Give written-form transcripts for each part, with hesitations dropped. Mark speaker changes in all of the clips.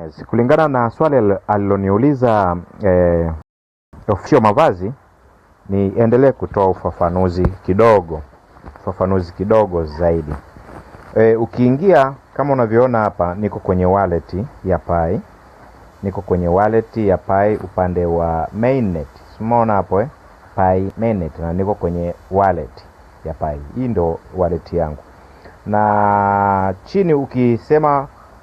Speaker 1: Yes, kulingana na swali aliloniuliza Official Mavazi, niendelee kutoa ufafanuzi kidogo zaidi. Ukiingia kama unavyoona hapa, niko kwenye wallet ya Pi. Upande wa mainnet. Umeona hapo Pi mainnet, na niko kwenye wallet ya Pi. Hii ndo wallet yangu. Na chini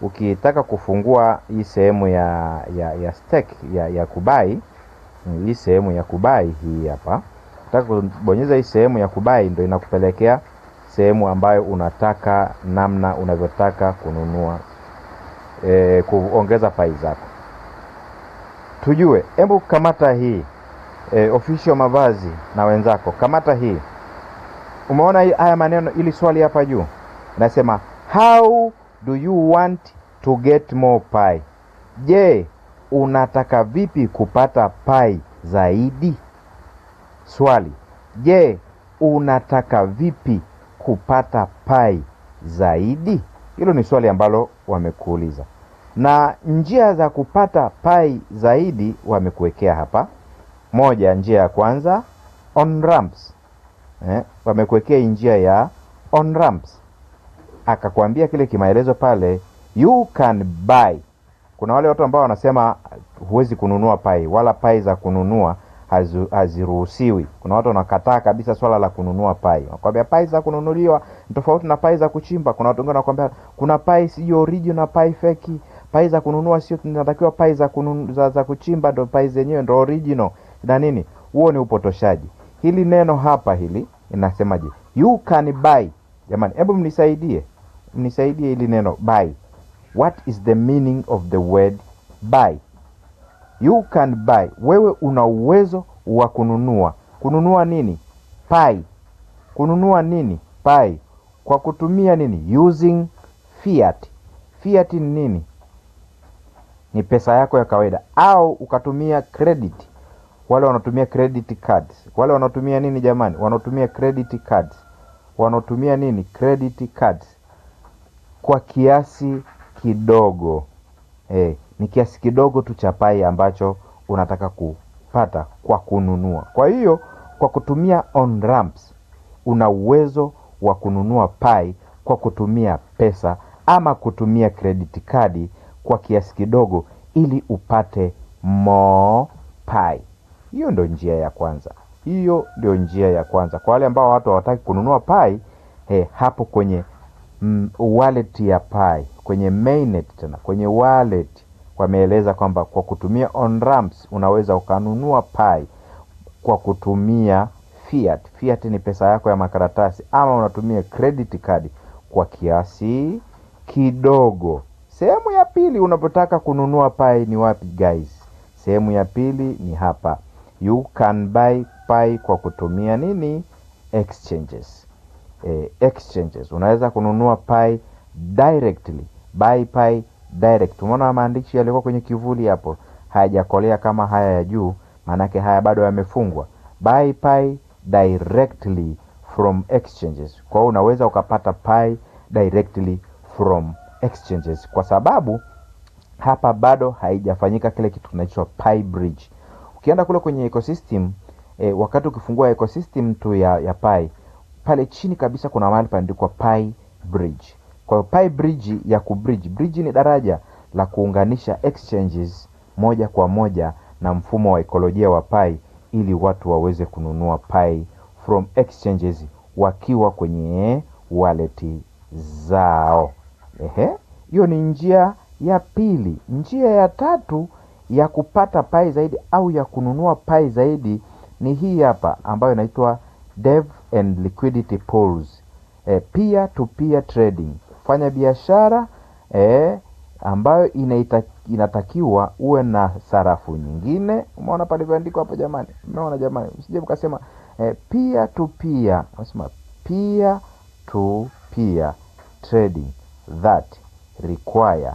Speaker 1: ukitaka kufungua hii sehemu ya stake ya kubai, hii sehemu ya kubai hii hapa. Unataka kubonyeza hii sehemu ya kubai, ndio inakupelekea sehemu ambayo unataka, namna unavyotaka kununua kuongeza Pi zako. Tujue, hebu kamata hii Official Mavazi na wenzako, kamata hii. Umeona haya maneno, ili swali hapa juu nasema how do you want to get more Pi? Je, unataka vipi kupata Pi zaidi? Swali, je, unataka vipi kupata Pi zaidi? Hilo ni swali ambalo wamekuuliza. Na njia za kupata Pi zaidi wamekuwekea hapa. Moja, njia ya kwanza, on ramps. Wamekuwekea njia ya on ramps. Akakwambia kile kimaelezo pale, you can buy. Kuna wale watu ambao wanasema huwezi kununua Pi, wala Pi za kununua haziruhusiwi. Kuna watu wanakataa kabisa swala la kununua Pi. Wanakuambia Pi za kununuliwa tofauti na Pi za kuchimba. Kuna watu wengine wanakuambia kuna Pi sio original, Pi fake. Pi za kununua sio, tunatakiwa Pi za kuchimba ndo Pi zenyewe ndo original na nini. Huo ni upotoshaji. Hili neno hapa hili inasemaje? You can buy. Jamani, hebu mnisaidie hili neno buy. What is the meaning of the word buy? You can buy. Wewe una uwezo wa kununua. Kununua nini? Pi. Kununua nini? Pi. Kwa kutumia nini? Using fiat. Fiat ni nini? Ni pesa yako ya kawaida. Au ukatumia credit. Wale wanatumia credit cards. Wale wanatumia nini jamani? Wanatumia credit cards. Wanatumia nini? Credit cards. Kwa kiasi kidogo. Ni kiasi kidogo tu cha Pi ambacho unataka kupata kwa kununua. Kwa hiyo kwa kutumia on ramps una uwezo wa kununua Pi kwa kutumia pesa ama kutumia credit card kwa kiasi kidogo ili upate more Pi. Hiyo ndio njia ya kwanza. Kwa wale ambao watu hawataki kununua Pi, hapo kwenye wallet ya Pi, kwenye mainnet tena, kwenye wallet wameeleza kwamba kwa kutumia on ramps unaweza ukanunua Pi kwa kutumia fiat. Fiat ni pesa yako ya makaratasi, ama unatumia credit card kwa kiasi kidogo. Sehemu ya pili unapotaka kununua Pi ni wapi guys? Sehemu ya pili ni hapa. You can buy Pi kwa kutumia nini? Exchanges. Exchanges. Unaweza kununua Pi directly. Buy Pi direct. Umeona maandishi yalikuwa kwenye kivuli hapo, hayajakolea kama haya ya juu, manake haya bado yamefungwa. Buy Pi directly from exchanges. Kwa hiyo unaweza ukapata Pi directly from exchanges, kwa sababu hapa bado haijafanyika kile kitu kinaitwa Pi bridge. Ukienda kule kwenye ecosystem, wakati ukifungua ecosystem tu ya Pi, pale chini kabisa kuna mahali paandikwa Pi bridge. Kwa hiyo Pi bridge ya kubridge. Bridge ni daraja la kuunganisha exchanges moja kwa moja na mfumo wa ekolojia wa Pi, ili watu waweze kununua Pi from exchanges wakiwa kwenye wallet zao. Hiyo ni njia ya pili. Njia ya tatu ya kupata Pi zaidi au ya kununua Pi zaidi ni hii hapa, ambayo inaitwa Dev and Liquidity Pools. Peer to peer trading. Kufanya biashara ambayo inatakiwa uwe na sarafu nyingine. Umeona pale imeandikwa hapo jamani? Umeona jamani? Usije mkasema peer to peer. Nasema peer to peer trading that require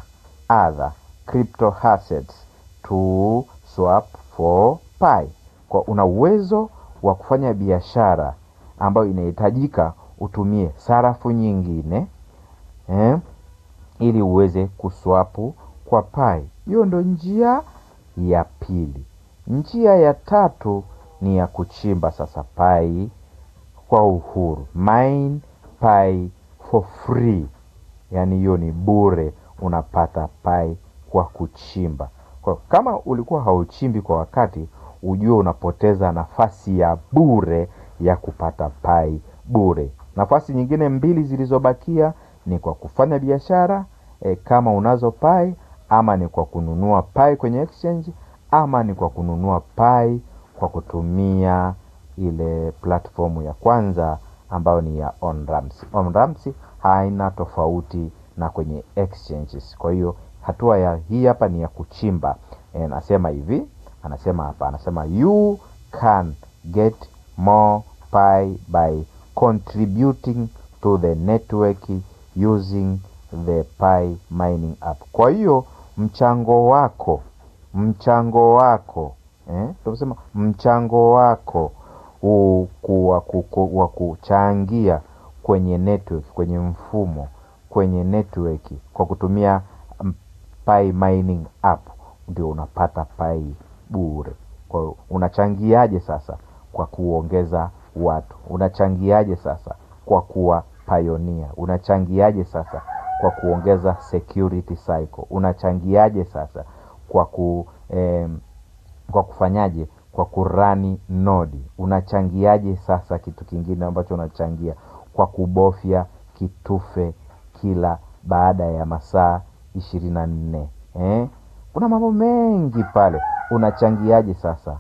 Speaker 1: other crypto assets to swap for Pi. Kwa una uwezo wa kufanya biashara ambayo inahitajika utumie sarafu nyingine ili uweze kuswapu kwa Pi. Hiyo ndo njia ya pili. Njia ya tatu ni ya kuchimba sasa pai kwa uhuru. Mine pai for free. Yani hiyo ni bure, unapata pai kwa kuchimba. Kwa kama ulikuwa hauchimbi kwa wakati, ujue unapoteza nafasi ya bure ya kupata pai bure. Nafasi nyingine mbili zilizobakia ni kwa kufanya biashara kama unazo pai, ama ni kwa kununua pai kwenye exchange, ama ni kwa kununua pai kwa kutumia ile platform ya kwanza ambayo ni ya OnRamps. OnRamps haina tofauti na kwenye exchanges. Kwa hiyo hatua ya hii hapa ni ya kuchimba. Anasema hivi, anasema hapa, anasema you can get more pi by contributing to the network using the Pi mining app. Kwa hiyo mchango wako tunasema mchango wako wa kuchangia kwenye network, kwenye mfumo, kwenye network kwa kutumia Pi mining app, ndio unapata pai bure. Kwa hiyo unachangiaje sasa? Kwa kuongeza watu. Unachangiaje sasa? Kwa kuwa pioneer. Unachangiaje sasa? Kwa kuongeza security cycle. Unachangiaje sasa? Kwa kufanyaje? Kwa kurani node. Unachangiaje sasa? Kitu kingine ambacho unachangia, kwa kubofya kitufe kila baada ya masaa 24. Kuna mambo mengi pale. Unachangiaje sasa?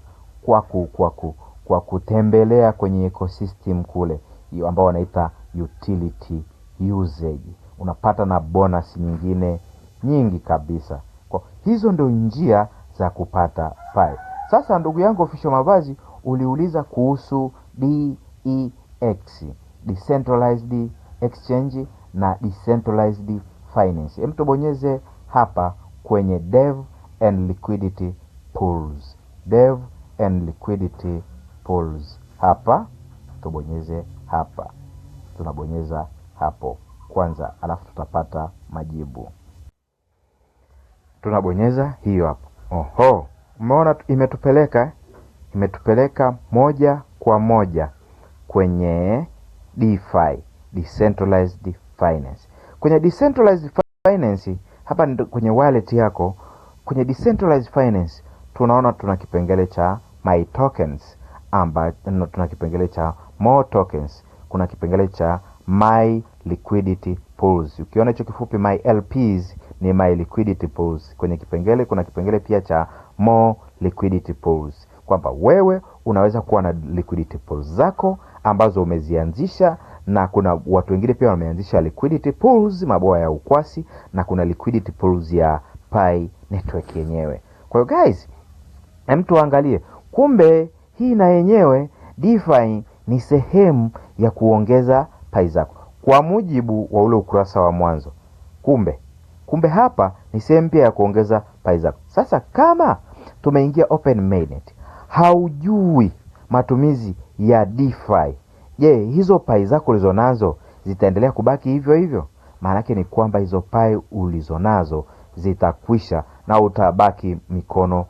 Speaker 1: Kwa kutembelea kwenye ecosystem kule, hiyo ambao wanaita utility usage. Unapata na bonus nyingine nyingi kabisa. Kwa hizo ndio njia za kupata pai. Sasa ndugu yangu Official Mavazi, uliuliza kuhusu DEX, Decentralized Exchange na Decentralized Finance. Hem, tubonyeze hapa kwenye Dev and Liquidity Pools. Dev and Liquidity Pools. Hapa tubonyeze hapa. Tunabonyeza hapo kwanza, alafu tutapata majibu. Tunabonyeza hiyo hapo. Oho, umeona imetupeleka moja kwa moja kwenye DeFi, Decentralized Finance. Kwenye Decentralized Finance hapa kwenye wallet yako, kwenye Decentralized Finance tunaona tuna kipengele cha My Tokens, tuna kipengele cha More Tokens, kuna kipengele cha My Liquidity Pools. Ukiona hicho kifupi My LPs ni My Liquidity Pools. Kwenye kipengele kuna kipengele pia cha More Liquidity Pools, kwamba wewe unaweza kuwa na liquidity pools zako ambazo umezianzisha, na kuna watu wengine pia wameanzisha liquidity pools, maboa ya ukwasi, na kuna liquidity pools ya Pi network yenyewe. Kwa hiyo guys, mtu angalie, kumbe hii na yenyewe DeFi ni sehemu ya kuongeza pai zako kwa mujibu wa ule ukurasa wa mwanzo. Kumbe hapa ni sehemu pia ya kuongeza pai zako. Sasa kama tumeingia open mainnet, haujui matumizi ya DeFi, je, hizo pai zako ulizonazo zitaendelea kubaki hivyo hivyo? Maana yake ni kwamba hizo pai ulizonazo zitakwisha na utabaki mikono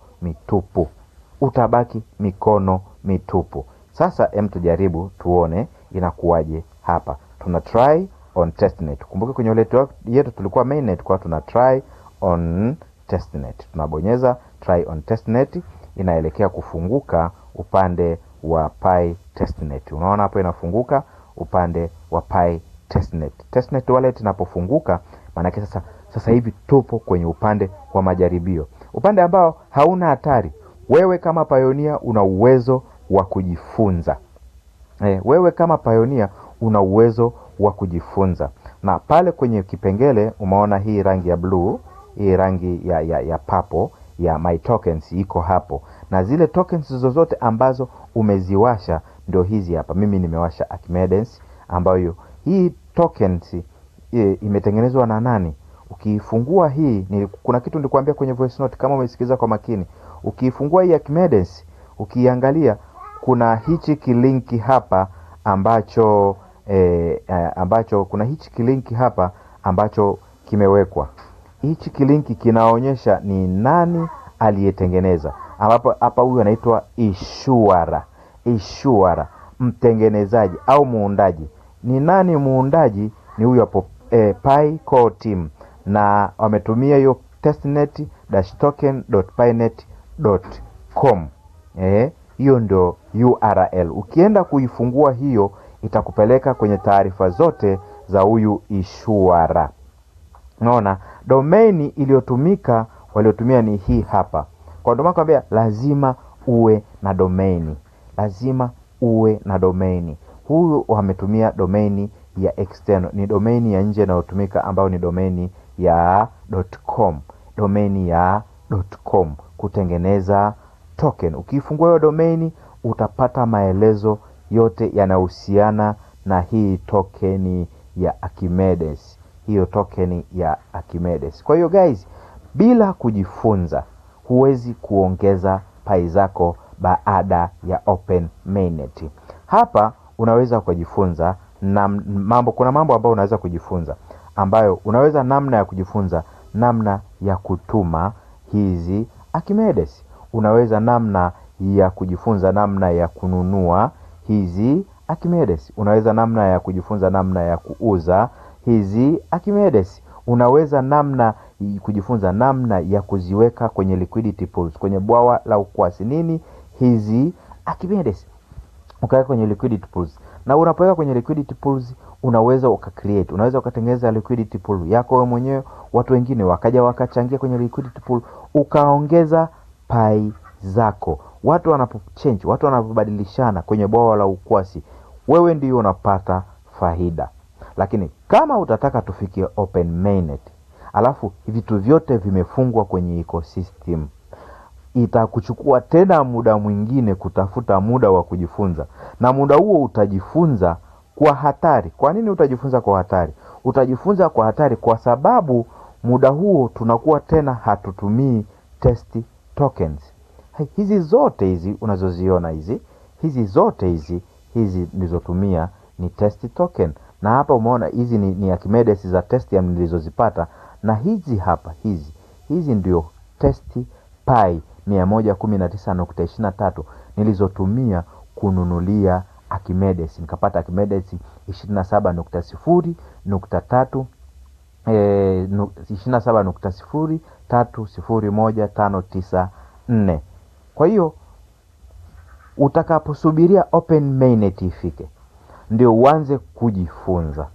Speaker 1: mitupu. Sasa tujaribu tuone inakuwaje hapa. Tuna try on testnet. Kumbuka kwenye wallet yetu tulikuwa mainnet, kwa tuna try on testnet. Tunabonyeza try on testnet, inaelekea kufunguka upande wa Pi testnet. Unaona hapo inafunguka upande wa Pi testnet. Testnet wallet inapofunguka, maana yake sasa hivi tupo kwenye upande wa majaribio, upande ambao hauna hatari. Wewe kama pioneer una uwezo wa kujifunza. Na pale kwenye kipengele umeona hii rangi ya blue, hii rangi ya purple ya My Tokens iko hapo, na zile tokens zozote ambazo umeziwasha ndio hizi hapa. Mimi nimewasha Archimedes, ambayo hii tokens imetengenezwa na nani? Ukiifungua hii kuna kitu nilikwambia kwenye voice note, kama umesikiza kwa makini. Ukiifungua hii Archimedes, ukiangalia kuna hichi kilinki hapa ambacho kuna hichi kilinki hapa ambacho kimewekwa. hichi kilinki kinaonyesha ni nani aliyetengeneza, ambapo hapa huyu anaitwa issuer, mtengenezaji au muundaji. Ni nani muundaji? Ni huyu hapo Pi Core Team, na wametumia hiyo testnet-token.pinet.com. Hiyo ndio URL. Ukienda kuifungua hiyo itakupeleka kwenye taarifa zote za huyu issuer. Unaona, domain iliyotumika waliotumia ni hii hapa. Kwa ndio nakwambia lazima uwe na domain. Lazima uwe na domain. Huyu wametumia domain ya external, ni domain ya nje inayotumika ambayo ni domain ya .com. Domain ya .com kutengeneza token. Ukifungua hiyo domain utapata maelezo yote yanayohusiana na hii token ya Archimedes. Hiyo token ya Archimedes. Kwa hiyo guys, bila kujifunza huwezi kuongeza pai zako baada ya Open Mainnet. Hapa unaweza kujifunza na kuna mambo ambayo unaweza kujifunza, ambayo unaweza namna ya kutuma hizi Archimedes. Unaweza namna ya kujifunza namna ya kununua hizi Archimedes. Unaweza namna ya kujifunza namna ya kuuza hizi Archimedes. Unaweza kujifunza namna ya kuziweka kwenye liquidity pools, kwenye bwawa la ukwasi. Nini hizi Archimedes? Ukaweka kwenye liquidity pools. Na unapoweka kwenye liquidity pools unaweza unaweza ukatengeneza liquidity pool yako wewe mwenyewe, watu wengine wakaja wakachangia kwenye liquidity pool, ukaongeza pai zako. Watu wanapochange, watu wanapobadilishana kwenye bwawa la ukwasi, wewe ndio unapata faida. Lakini kama utataka tufikie Open Mainnet, alafu vitu vyote vimefungwa kwenye ecosystem, itakuchukua tena muda mwingine kutafuta muda wa kujifunza, na muda huo utajifunza kwa hatari. Kwa nini utajifunza kwa hatari? Utajifunza kwa hatari kwa sababu muda huo tunakuwa tena hatutumii test tokens. Hizi zote hizi unazoziona hizi zote hizi nilizotumia ni test token. Na hapa umeona hizi ni Archimedes za test ya nilizozipata, na hizi hapa hizi ndio test pi 119.23 nilizotumia kununulia Archimedes. Nikapata Archimedes 27.0.3 27.0.301.594. Kwa hiyo utakaposubiria Open Mainnet ifike ndio uanze kujifunza,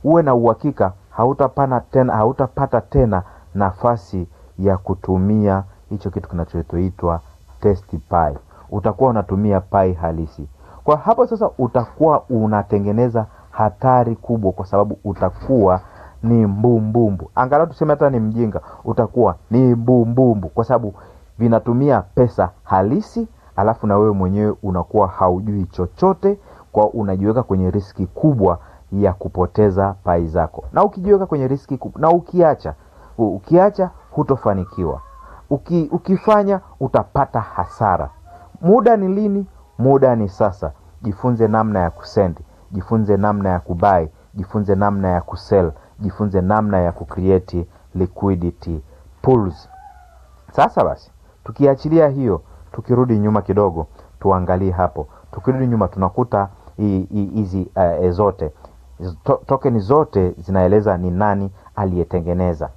Speaker 1: uwe na uhakika hautapata tena nafasi ya kutumia hicho kitu kinachoitwa test pi. Utakuwa unatumia pi halisi. Kwa hapo sasa utakuwa unatengeneza hatari kubwa, kwa sababu utakuwa ni mbumbumbu. Angalau tuseme hata ni mjinga, utakuwa ni mbumbumbu kwa sababu vinatumia pesa halisi, alafu na wewe mwenyewe unakuwa haujui chochote, kwa unajiweka kwenye riski kubwa ya kupoteza pai zako. Na ukijiweka kwenye riski kubwa na ukiacha hutofanikiwa. Ukifanya utapata hasara. Muda ni lini? Muda ni sasa. Jifunze namna ya kusend, jifunze namna ya kubuy, jifunze namna ya kusell, jifunze namna ya kucreate liquidity pools. Sasa basi, tukiachilia hiyo, tukirudi nyuma kidogo, tuangalie hapo. Tukirudi nyuma tunakuta hizi zote token zote zinaeleza ni nani aliyetengeneza.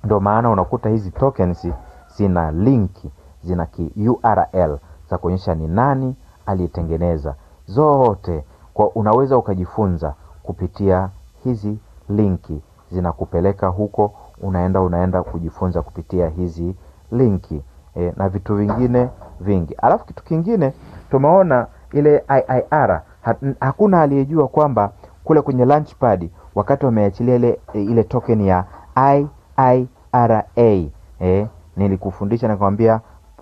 Speaker 1: Ndio maana unakuta hizi tokens zina linki, zina URL za kuonyesha ni nani aliyetengeneza zote. Kwa unaweza ukajifunza kupitia hizi linki, zinakupeleka huko, unaenda kujifunza kupitia hizi linki na vitu vingine vingi. Alafu kitu kingine tumeona ile IIR, hakuna aliyejua kwamba kule kwenye Launchpad wakati wameachilia ile token ya IIRA, nilikufundisha na kwambia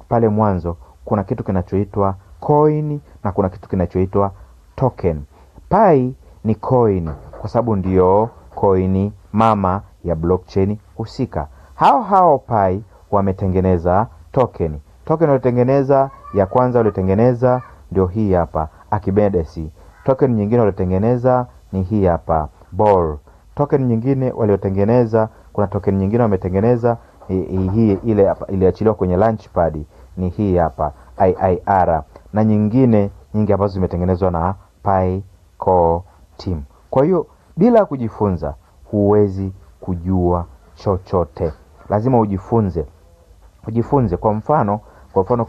Speaker 1: pale mwanzo kuna kitu kinachoitwa coin na kuna kitu kinachoitwa token. Pi ni coin kwa sababu ndio coin mama ya blockchain husika. Hao Pi wametengeneza token. Token waliotengeneza ya kwanza waliotengeneza ndio hii hapa Archimedes. Token nyingine waliotengeneza ni hii hapa Ball. Token nyingine waliotengeneza Kuna token nyingine wametengeneza hii ile hapa iliachiliwa kwenye Launchpad, ni hii hapa IIR, na nyingine nyingi ambazo zimetengenezwa na Pi Core Team. Kwa hiyo bila kujifunza huwezi kujua chochote. Lazima ujifunze. Kwa mfano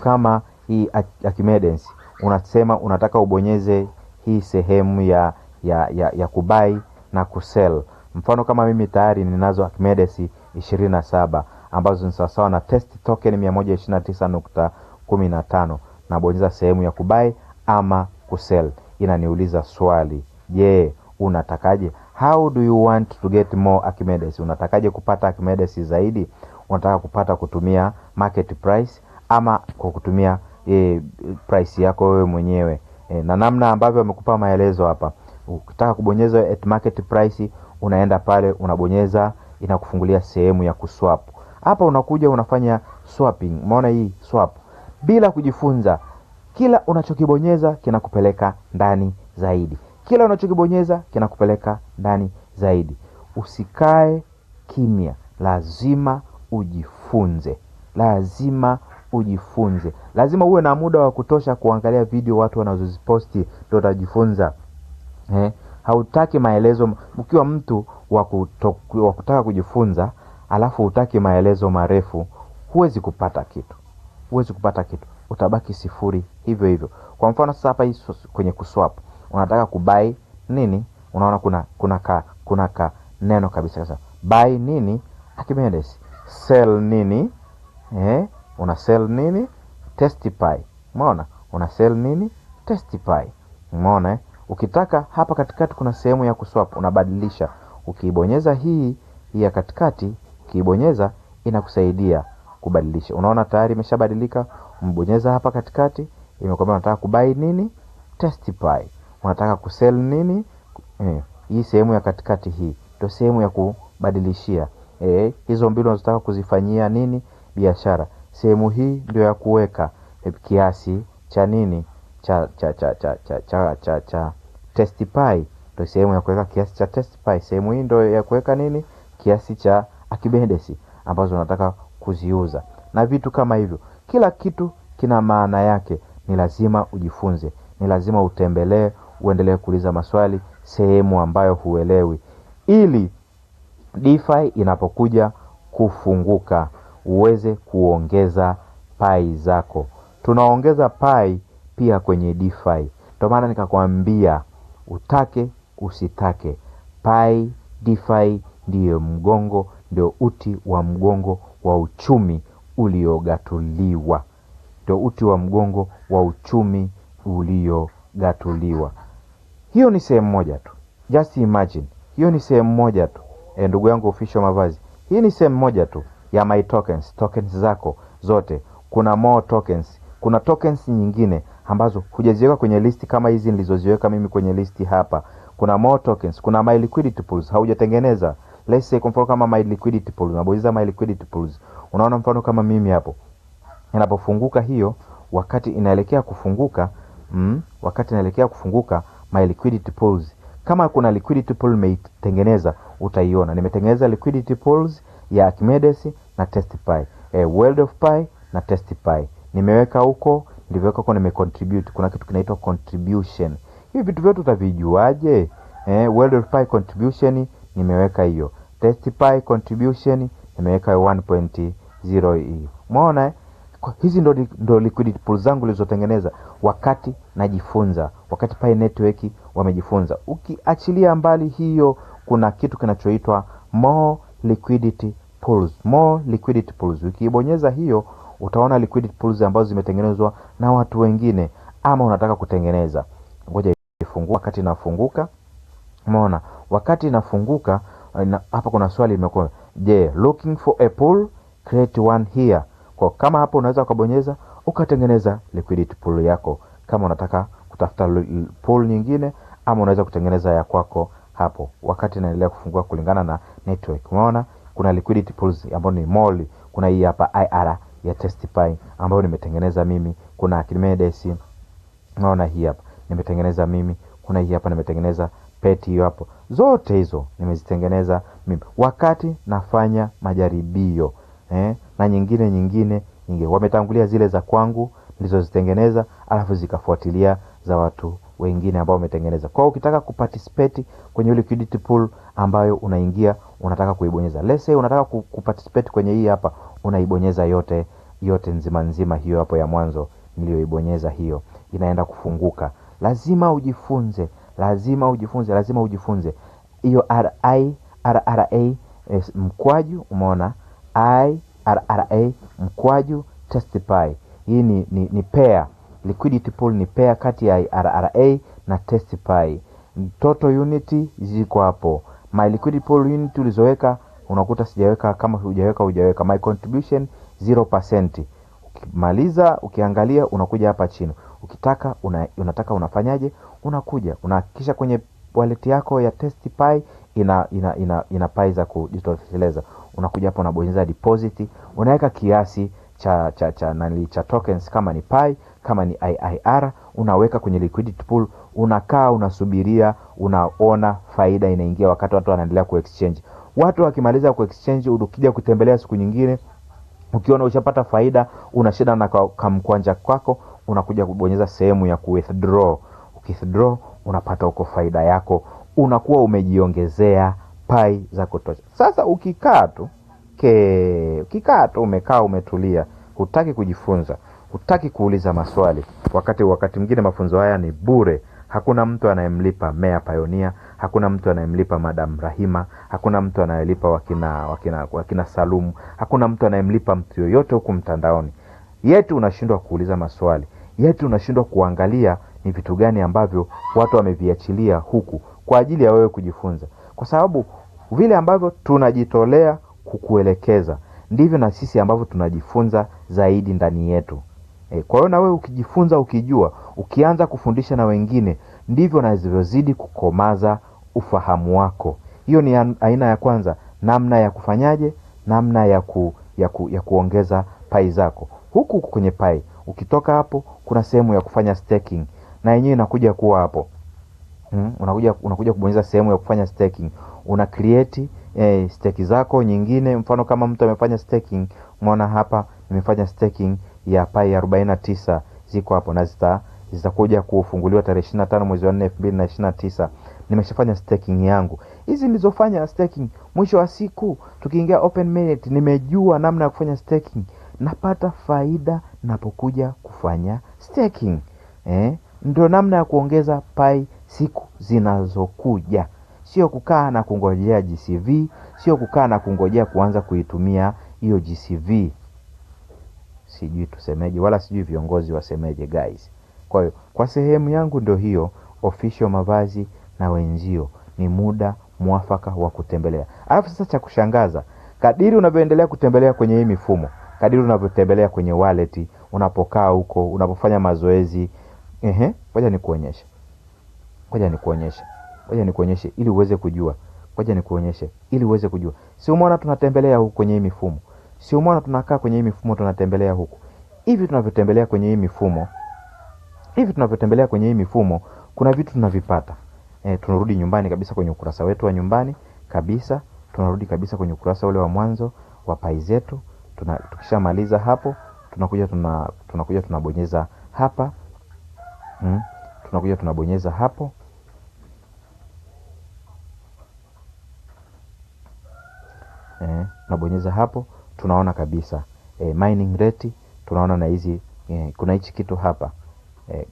Speaker 1: kama hii Archimedes, unasema unataka ubonyeze hii sehemu ya kubuy na kusell. Mfano kama mimi tayari ninazo Archimedes 27 ambazo ni sawa na test token 129.15, na bonyeza sehemu ya kubuy ama kusell. Inaniuliza swali, je, unatakaje? How do you want to get more Archimedes? Unatakaje kupata Archimedes zaidi? Unataka kupata kutumia market price ama kwa kutumia price yako wewe mwenyewe? Na namna ambavyo wamekupa maelezo hapa. Ukitaka kubonyeza at market price, unaenda pale unabonyeza, inakufungulia sehemu ya kuswap. Hapa unakuja unafanya swapping. Umeona hii swap. Bila kujifunza, kila unachokibonyeza kinakupeleka ndani zaidi. Kila unachokibonyeza kinakupeleka ndani zaidi. Usikae kimya, lazima ujifunze. Lazima uwe na muda wa kutosha kuangalia video watu wanazoziposti, ndio utajifunza. Hautaki maelezo. Ukiwa mtu wa kutaka kujifunza alafu hutaki maelezo marefu, huwezi kupata kitu. Utabaki sifuri hivyo hivyo. Kwa mfano sasa hapa kwenye kuswap, unataka kubuy nini? Unaona kuna neno kabisa sasa. Buy nini? Archimedes. Sell nini? Una sell nini? Testify. Umeona? Una sell nini? Testify. Umeona? Ukitaka hapa katikati kuna sehemu ya kuswap, unabadilisha. Ukiibonyeza hii ya katikati, ukiibonyeza inakusaidia kubadilisha. Unaona tayari imeshabadilika. Mbonyeza hapa katikati, imekwambia unataka kubuy nini? Testify. Unataka kusell nini? Hii sehemu ya katikati hii ndio sehemu ya kubadilishia. Hizo mbili unazotaka kuzifanyia nini? Biashara. Sehemu hii ndio ya kuweka kiasi cha nini? Cha Testify. Ndio sehemu ya kuweka kiasi cha Testify. Sehemu hii ndio ya kuweka nini? Kiasi cha Archimedes ambazo unataka kuziuza. Na vitu kama hivyo. Kila kitu kina maana yake. Ni lazima ujifunze. Ni lazima utembelee, uendelee kuuliza maswali sehemu ambayo huelewi, ili DeFi inapokuja kufunguka uweze kuongeza pai zako. Tunaongeza pai pia kwenye DeFi. Ndio maana nikakwambia utake usitake, pai DeFi ndio uti wa mgongo wa uchumi uliogatuliwa. Hiyo ni sehemu moja tu. Just imagine. Hiyo ni sehemu moja tu. Ndugu yangu Official Mavazi. Hii ni sehemu moja tu ya my tokens. Tokens zako zote. Kuna more tokens. Kuna tokens nyingine ambazo hujaziweka kwenye listi kama hizi nilizoziweka mimi kwenye listi hapa. Kuna more tokens. Kuna my liquidity pools haujatengeneza. Let's say kwa mfano kama my liquidity pool. Unabonyeza my liquidity pools. Unaona mfano kama mimi hapo. Inapofunguka hiyo, wakati inaelekea kufunguka my liquidity pools. Kama kuna liquidity pool nimeitengeneza, utaiona. Nimetengeneza liquidity pools ya Archimedes na Testify. World of Pi na Testify. Nimeweka huko, niliweka huko nimecontribute. Kuna kitu kinaitwa contribution. Hivi vitu vyote utavijuaje? World of Pi contribution nimeweka hiyo. Testify contribution nimeweka 1.0 Umeona? Hizi ndo liquidity pools zangu nilizotengeneza wakati najifunza, wakati Pi Network wamejifunza. Ukiachilia mbali hiyo, kuna kitu kinachoitwa more liquidity pools. Ukibonyeza hiyo, utaona liquidity pools ambazo zimetengenezwa na watu wengine ama unataka kutengeneza. Ngoja ifungue. Wakati inafunguka, umeona? Wakati inafunguka, hapa kuna swali limekuwa, je, looking for a pool? Create one here. Kwa kama hapo unaweza kubonyeza ukatengeneza liquidity pool yako kama unataka kutafuta pool nyingine, ama unaweza kutengeneza ya kwako hapo wakati inaendelea kufungua kulingana na network. Umeona kuna liquidity pools ambayo ni MOL. Kuna hii hapa IR ya Testify ambayo nimetengeneza mimi. Kuna Archimedes, unaona hii hapa nimetengeneza mimi. Kuna hii hapa nimetengeneza peti hiyo hapo. Zote hizo nimezitengeneza mimi wakati nafanya majaribio. Na nyingine wametangulia zile za kwangu nilizozitengeneza, alafu zikafuatilia za watu wengine ambao wametengeneza. Kwa ukitaka kuparticipate kwenye liquidity pool ambayo unaingia, unataka kuibonyeza. Let's say unataka kuparticipate kwenye hii hapa, unaibonyeza yote nzima hiyo hapo ya mwanzo niliyoibonyeza, hiyo inaenda kufunguka. Lazima ujifunze hiyo RRA mkwaju, umeona IRRA mkwaju TestPy. Hii ni pair, liquidity pool ni pair kati ya IRRA na TestPy. Total unity ziko hapo. My liquidity pool unit ulizoweka unakuta sijaweka, kama hujaweka my contribution 0%. Ukimaliza ukiangalia unakuja hapa chini. Ukitaka unataka unafanyaje? Unakuja unahakikisha kwenye wallet yako ya TestPy ina pai za kujitosheleza. Unakuja hapo unabonyeza deposit, unaweka kiasi cha tokens, kama ni pi, kama ni IIR, unaweka kwenye liquidity pool, unakaa unasubiria, unaona faida inaingia wakati watu wanaendelea ku-exchange. Watu wakimaliza ku-exchange, ukija kutembelea siku nyingine, ukiona ushapata faida, unashida na kamkwanja kwako, unakuja kubonyeza sehemu ya ku-withdraw. Ukithdraw unapata uko faida yako, unakuwa umejiongezea pai za kutosha. Sasa ukikaa tu umekaa umetulia, hutaki kujifunza, hutaki kuuliza maswali, wakati mwingine mafunzo haya ni bure. Hakuna mtu anayemlipa Meya Pioneer, hakuna mtu anayemlipa Madam Rahima, hakuna mtu anayelipa wakina Salumu, hakuna mtu anayemlipa mtu yoyote huku mtandaoni. Yetu unashindwa kuuliza maswali, yetu unashindwa kuangalia ni vitu gani ambavyo watu wameviachilia huku kwa ajili ya wewe kujifunza. Kwa sababu vile ambavyo tunajitolea kukuelekeza, ndivyo na sisi ambavyo tunajifunza zaidi ndani yetu. Kwa hiyo na wewe ukijifunza, ukijua, ukianza kufundisha na wengine, ndivyo unavyozidi kukomaza ufahamu wako. Hiyo ni aina ya kwanza, namna ya kufanyaje, namna ya kuongeza pai zako. Huku kwenye pai, ukitoka hapo kuna sehemu ya kufanya staking, na yenyewe inakuja kuwa hapo. Unakuja kubonyeza sehemu ya kufanya staking. Una create stake zako nyingine. Mfano kama mtu amefanya staking, umeona hapa nimefanya staking ya pai 49 ziko hapo, na zitakuja kufunguliwa tarehe 25 mwezi wa 4 2029. Nimeshafanya staking yangu. Hizi nilizofanya staking, mwisho wa siku tukiingia open mainnet, nimejua namna ya kufanya staking, napata faida napokuja kufanya staking. Ndio namna ya kuongeza pai siku zinazokuja. Sio kukaa na kungojea GCV, sio kukaa na kungojea kuanza kuitumia hiyo GCV. Sijui tusemeje, wala sijui viongozi wasemeje guys. Kwa hiyo kwa sehemu yangu ndio hiyo, Official Mavazi na Wenzio, ni muda mwafaka wa kutembelea. Alafu sasa cha kushangaza, kadiri unavyoendelea kutembelea kwenye hii mifumo, kadiri unavyotembelea kwenye wallet, unapokaa huko, unapofanya mazoezi, ngoja nikuonyeshe ili uweze kujua. Si umeona tunatembelea huko kwenye hii mifumo? Si umeona tunakaa kwenye hii mifumo tunatembelea huko? Hivi tunavyotembelea kwenye hii mifumo, kuna vitu tunavipata. Tunarudi nyumbani kabisa kwenye ukurasa wetu wa nyumbani kabisa. Tunarudi kabisa kwenye ukurasa ule wa mwanzo wa pai zetu. Tukishamaliza hapo, tunakuja tunabonyeza hapa. Tunabonyeza hapo. Tunabonyeza hapo, tunaona kabisa mining rate, tunaona na hizi kuna hichi kitu hapa.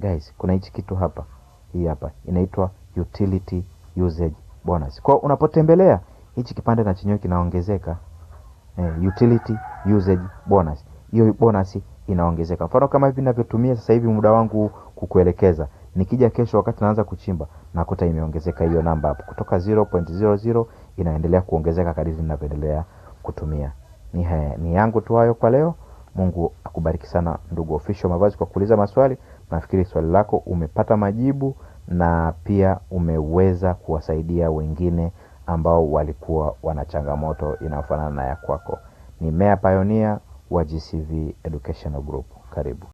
Speaker 1: Guys, kuna hichi kitu hapa. Hii hapa inaitwa utility usage bonus. Kwa unapotembelea hichi kipande na chenyewe kinaongezeka. Utility usage bonus. Hiyo bonus inaongezeka. Mfano kama hivi ninavyotumia sasa hivi muda wangu kukuelekeza, nikija kesho wakati naanza kuchimba, nakuta imeongezeka hiyo namba hapo kutoka 0.00 inaendelea kuongezeka kadri ninavyoendelea kutumia. Ni yangu tu hayo kwa leo. Mungu akubariki sana ndugu Official Mavazi kwa kuuliza maswali. Nafikiri swali lako umepata majibu, na pia umeweza kuwasaidia wengine ambao walikuwa wana changamoto inayofanana na ya kwako. Ni Meya Pioneer wa GCV Educational Group. Karibu.